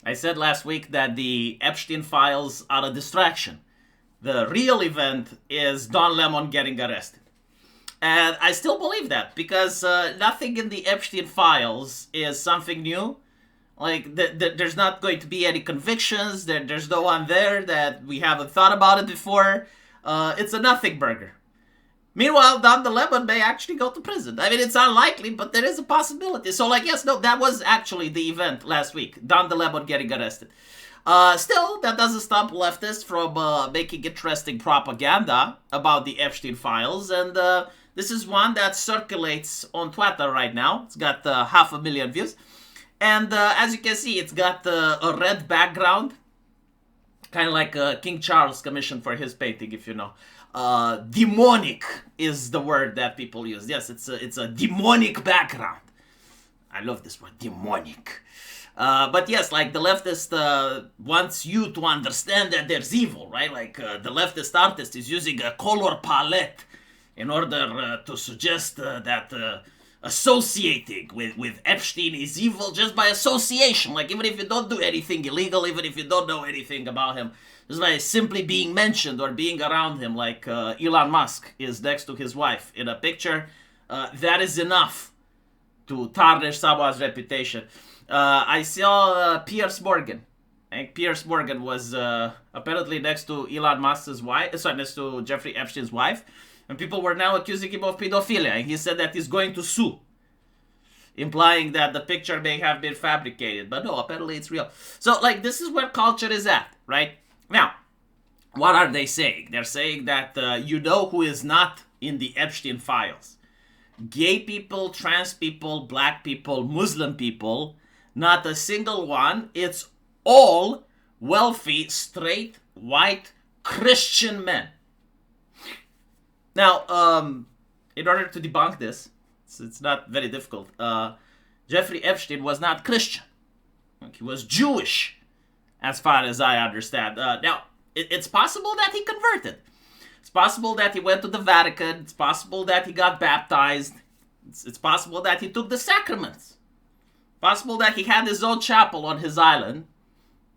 I said last week that the Epstein files are a distraction. The real event is Don Lemon getting arrested. And I still believe that because nothing in the Epstein files is something new. Like, there's not going to be any convictions. There's no one there that we haven't thought about it before. It's a nothing burger. Meanwhile, Don the Lemon may actually go to prison. I mean, it's unlikely, but there is a possibility. So, like, yes, no, that was actually the event last week. Don the Lemon getting arrested. Still, that doesn't stop leftists from making interesting propaganda about the Epstein files. And this is one that circulates on Twitter right now. It's got 500,000 views. And as you can see, it's got a red background. Kind of like King Charles commissioned for his painting, if you know. Demonic is the word that people use. Yes, it's a demonic background. I love this word, demonic. But yes, like the leftist wants you to understand that there's evil, right? Like the leftist artist is using a color palette in order to suggest that associating with Epstein is evil just by association. Like, even if you don't do anything illegal, even if you don't know anything about him, just by simply being mentioned or being around him, like Elon Musk is next to his wife in a picture, that is enough to tarnish someone's reputation. I saw Piers Morgan. And Piers Morgan was apparently next to Elon Musk's wife, next to Jeffrey Epstein's wife, and people were now accusing him of pedophilia, and he said that he's going to sue, implying that the picture may have been fabricated, but no, apparently it's real. So, like, this is where culture is at, right? Now, what are they saying? They're saying that you know who is not in the Epstein files. Gay people, trans people, black people, Muslim people, not a single one. It's all wealthy, straight, white, Christian men. Now, in order to debunk this, it's not very difficult. Jeffrey Epstein was not Christian. He was Jewish, as far as I understand. Now, it's possible that he converted. It's possible that he went to the Vatican. It's possible that he got baptized. It's possible that he took the sacraments. Possible that he had his own chapel on his island.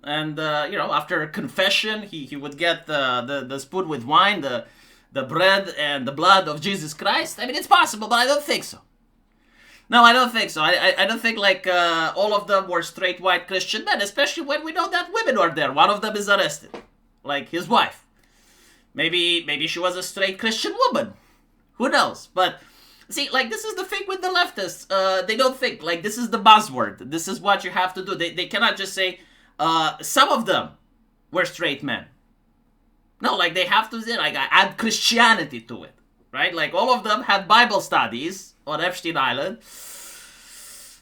And, after a confession, he would get the spoon with wine, the bread and the blood of Jesus Christ. I mean, it's possible, but I don't think so. No, I don't think so. I don't think, like, all of them were straight white Christian men, especially when we know that women are there. One of them is arrested, like his wife. Maybe she was a straight Christian woman. Who knows? But, see, like, this is the thing with the leftists. They don't think, like, this is the buzzword. This is what you have to do. They cannot just say, some of them were straight men. No, like, they have to, like, add Christianity to it, right? Like, all of them had Bible studies on Epstein Island,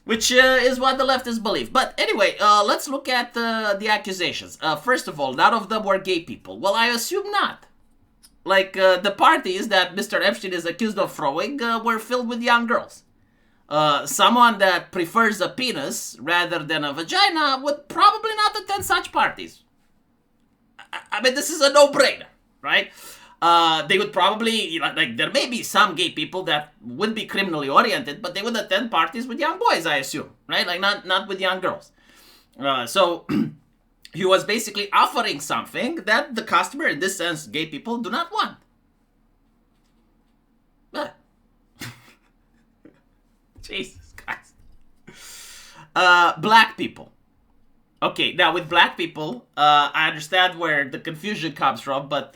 which is what the leftists believe. But anyway, let's look at the accusations. First of all, none of them were gay people. Well, I assume not. Like, the parties that Mr. Epstein is accused of throwing were filled with young girls. Someone that prefers a penis rather than a vagina would probably not attend such parties. I mean, this is a no-brainer, right? They would probably, like, there may be some gay people that would be criminally oriented, but they would attend parties with young boys, I assume, right? Like, not with young girls. So, he was basically offering something that the customer, in this sense, gay people, do not want. But, Jesus Christ. Black people. Okay, now with black people, I understand where the confusion comes from, but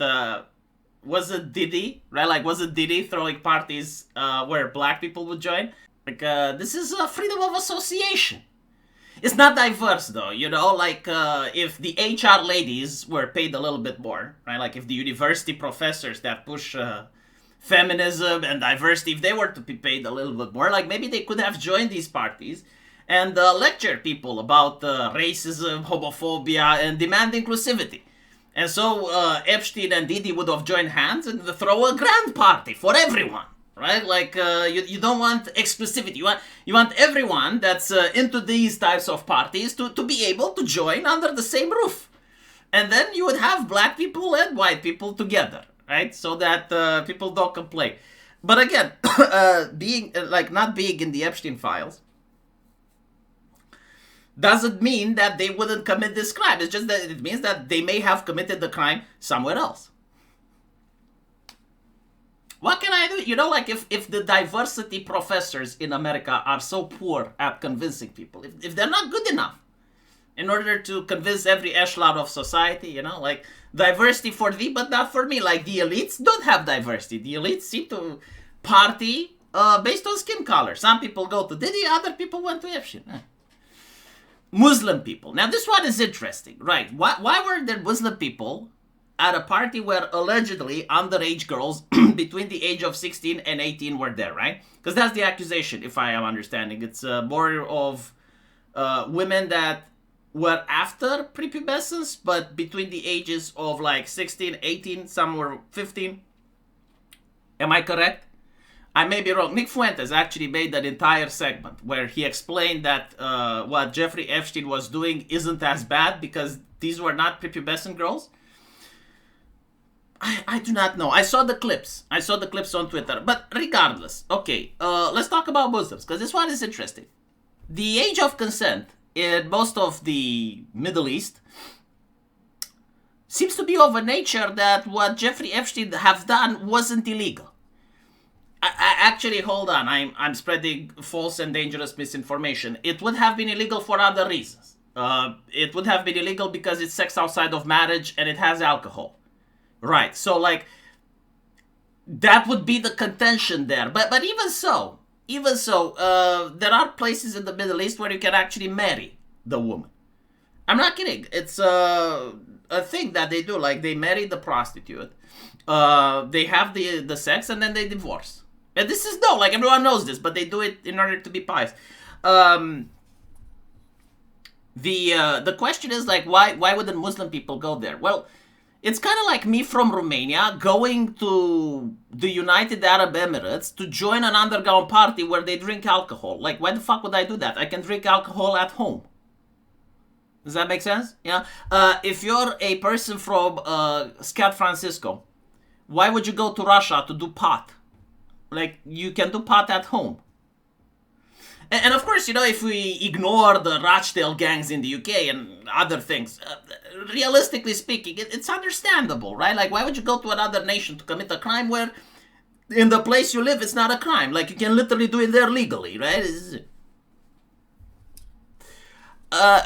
was it Diddy, right? Like, was it Diddy throwing parties where black people would join? Like, this is freedom of association. It's not diverse, though, like, if the HR ladies were paid a little bit more, right? Like, if the university professors that push feminism and diversity, if they were to be paid a little bit more, like, maybe they could have joined these parties and lecture people about racism, homophobia, and demand inclusivity. And so Epstein and Diddy would have joined hands and throw a grand party for everyone, right? Like, you don't want exclusivity. You want everyone that's into these types of parties to be able to join under the same roof. And then you would have black people and white people together, right? So that people don't complain. But again, not being in the Epstein files, doesn't mean that they wouldn't commit this crime. It's just that it means that they may have committed the crime somewhere else. What can I do? You know, like if the diversity professors in America are so poor at convincing people, if they're not good enough in order to convince every echelon of society, you know, like diversity for thee, but not for me. Like the elites don't have diversity. The elites seem to party based on skin color. Some people go to Diddy, other people went to Epstein. Muslim people. Now this one is interesting, right? Why were there Muslim people at a party where allegedly underage girls between the age of 16 and 18 were there, right? Because that's the accusation, if I am understanding. It's more of women that were after prepubescence, but between the ages of like 16, 18, some were 15. Am I correct? I may be wrong. Nick Fuentes actually made an entire segment where he explained that what Jeffrey Epstein was doing isn't as bad because these were not prepubescent girls. I do not know. I saw the clips. I saw the clips on Twitter. But regardless, okay, let's talk about Muslims, because this one is interesting. The age of consent in most of the Middle East seems to be of a nature that what Jeffrey Epstein have done wasn't illegal. I actually, hold on, I'm spreading false and dangerous misinformation. It would have been illegal for other reasons. It would have been illegal because it's sex outside of marriage and it has alcohol. Right, so like, that would be the contention there. But even so, there are places in the Middle East where you can actually marry the woman. I'm not kidding. It's a thing that they do. Like, they marry the prostitute, they have the sex, and then they divorce. And this is like, everyone knows this, but they do it in order to be pious. The question is like, why wouldn't Muslim people go there? Well, it's kind of like me from Romania going to the United Arab Emirates to join an underground party where they drink alcohol. Like, why the fuck would I do that? I can drink alcohol at home. Does that make sense? Yeah. If you're a person from San Francisco, why would you go to Russia to do pot? Like, you can do pot at home. And of course, you know, if we ignore the Rochdale gangs in the UK and other things, realistically speaking, it's understandable, right? Like, why would you go to another nation to commit a crime where in the place you live it's not a crime? Like, you can literally do it there legally, right?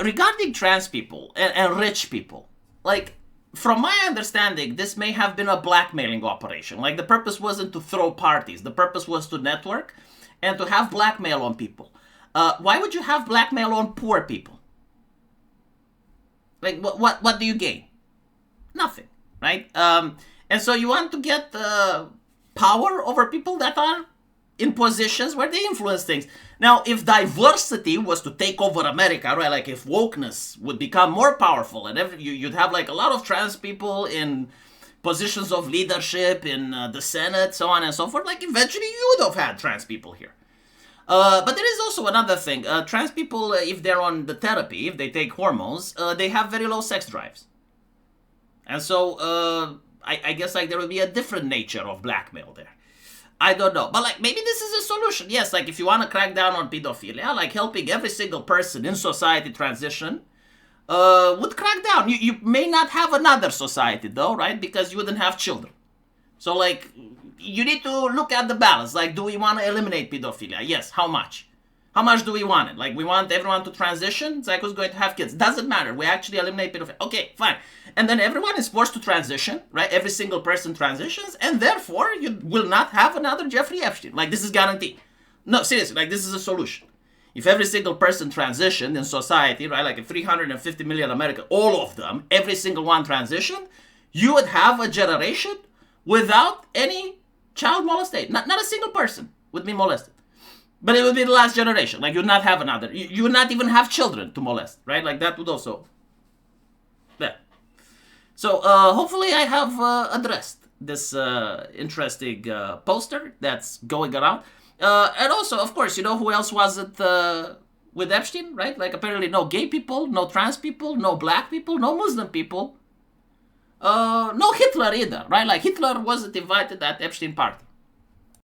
Regarding trans people and rich people, like, from my understanding, this may have been a blackmailing operation. Like, the purpose wasn't to throw parties. The purpose was to network and to have blackmail on people. Why would you have blackmail on poor people? Like, what do you gain? Nothing, right? And so you want to get power over people that are in positions where they influence things. Now, if diversity was to take over America, right? Like, if wokeness would become more powerful and you'd have like a lot of trans people in positions of leadership in the Senate, so on and so forth, like, eventually you would have had trans people here. But there is also another thing. Trans people, if they're on the therapy, if they take hormones, they have very low sex drives. And so I guess like there would be a different nature of blackmail there. I don't know. But like, maybe this is a solution. Yes, like if you want to crack down on pedophilia, like helping every single person in society transition would crack down. You may not have another society though, right? Because you wouldn't have children. So like, you need to look at the balance. Like, do we want to eliminate pedophilia? Yes. How much? How much do we want it? Like, we want everyone to transition? It's like, who's going to have kids? Doesn't matter. We actually eliminate pedophilia. Okay, fine. And then everyone is forced to transition, right? Every single person transitions, and therefore you will not have another Jeffrey Epstein. Like, this is guaranteed. No, seriously, like, this is a solution. If every single person transitioned in society, right, like 350 million Americans, all of them, every single one transitioned, you would have a generation without any child molestation. Not a single person would be molested. But it would be the last generation. Like, you would not have another. You would not even have children to molest, right? Like, that would also... Yeah. So, hopefully I have addressed this interesting poster that's going around. And also, of course, you know who else wasn't with Epstein, right? Like, apparently no gay people, no trans people, no black people, no Muslim people. No Hitler either, right? Like, Hitler wasn't invited at Epstein party.